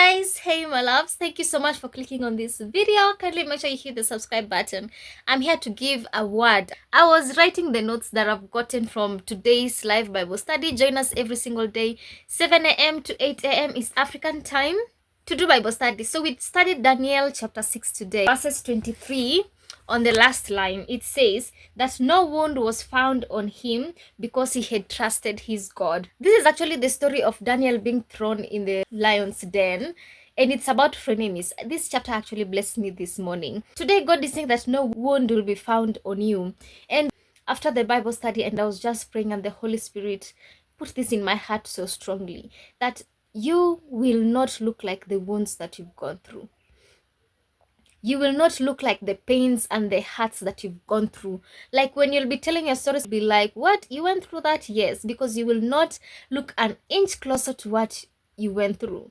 guys, hey my loves, thank you so much for clicking on this video. Kindly make sure you hit the subscribe button. I'm here to give a word. I was writing the notes that I've gotten from today's live Bible study. Join us every single day, 7 a.m. to 8 a.m. East African time to do Bible study. So we studied Daniel chapter 6 today, verses 23. On the last line, it says that no wound was found on him because he had trusted his God. This is actually the story of Daniel being thrown in the lion's den, and it's about frenemies. This chapter actually blessed me this morning. Today, God is saying that no wound will be found on you. And after the Bible study, and I was just praying, and the Holy Spirit put this in my heart so strongly that you will not look like the wounds that you've gone through. You will not look like the pains and the hurts that you've gone through. Like when you'll be telling your stories, be like, what? You went through that? Yes, because you will not look an inch closer to what you went through.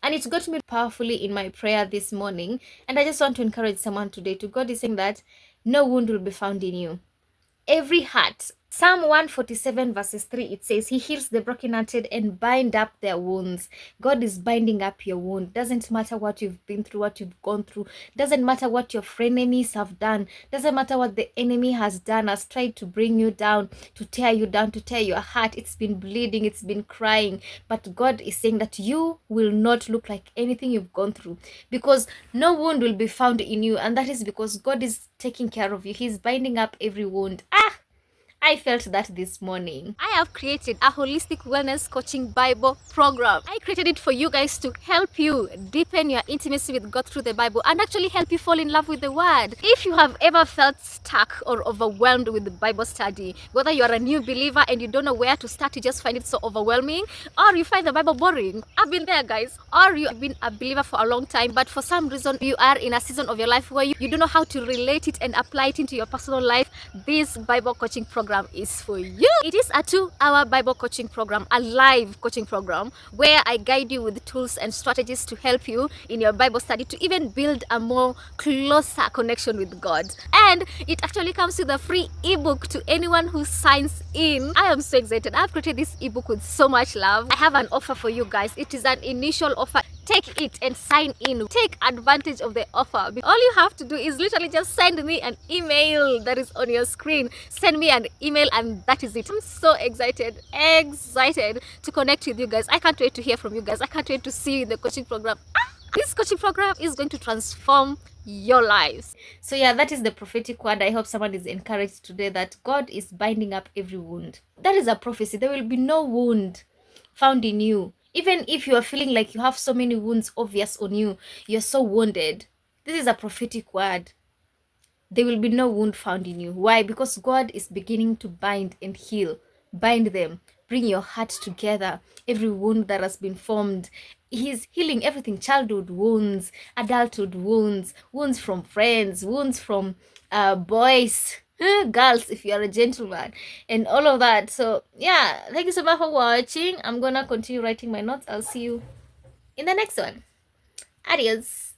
And it got me powerfully in my prayer this morning. And I just want to encourage someone today. To God is saying that no wound will be found in you. Every heart. Psalm 147 verses 3, it says, he heals the brokenhearted and bind up their wounds. God is binding up your wound. Doesn't matter what you've been through, what you've gone through. Doesn't matter what your frenemies have done. Doesn't matter what the enemy has done, has tried to bring you down, to tear you down, to tear your heart. It's been bleeding, it's been crying. But God is saying that you will not look like anything you've gone through, because no wound will be found in you. And that is because God is taking care of you. He's binding up every wound. I felt that this morning. I have created a holistic wellness coaching Bible program. I created it for you guys to help you deepen your intimacy with God through the Bible and actually help you fall in love with the Word. If you have ever felt stuck or overwhelmed with the Bible study, whether you are a new believer and you don't know where to start, you just find it so overwhelming, or you find the Bible boring. I've been there, guys. Or you've been a believer for a long time, but for some reason you are in a season of your life where you don't know how to relate it and apply it into your personal life. This Bible coaching program is for you. It is a 2-hour Bible coaching program, a live coaching program where I guide you with tools and strategies to help you in your Bible study to even build a more closer connection with God. And it actually comes with a free ebook to anyone who signs in. I am so excited. I've created this ebook with so much love. I have an offer for you guys. It is an initial offer. Take it and sign in. Take advantage of the offer. All you have to do is literally just send me an email that is on your screen. Send me an email and that is it. I'm so excited to connect with you guys. I can't wait to hear from you guys. I can't wait to see you in the coaching program. This coaching program is going to transform your lives. So yeah, that is the prophetic word. I hope someone is encouraged today that God is binding up every wound. That is a prophecy. There will be no wound found in you. Even if you are feeling like you have so many wounds obvious on you, you're so wounded. This is a prophetic word. There will be no wound found in you. Why? Because God is beginning to bind and heal. Bind them. Bring your heart together. Every wound that has been formed. He's healing everything. Childhood wounds, adulthood wounds, wounds from friends, wounds from boys, girls if you are a gentleman, and all of that. So yeah, thank you so much for watching. I'm gonna continue writing my notes. I'll see you in the next one. Adios.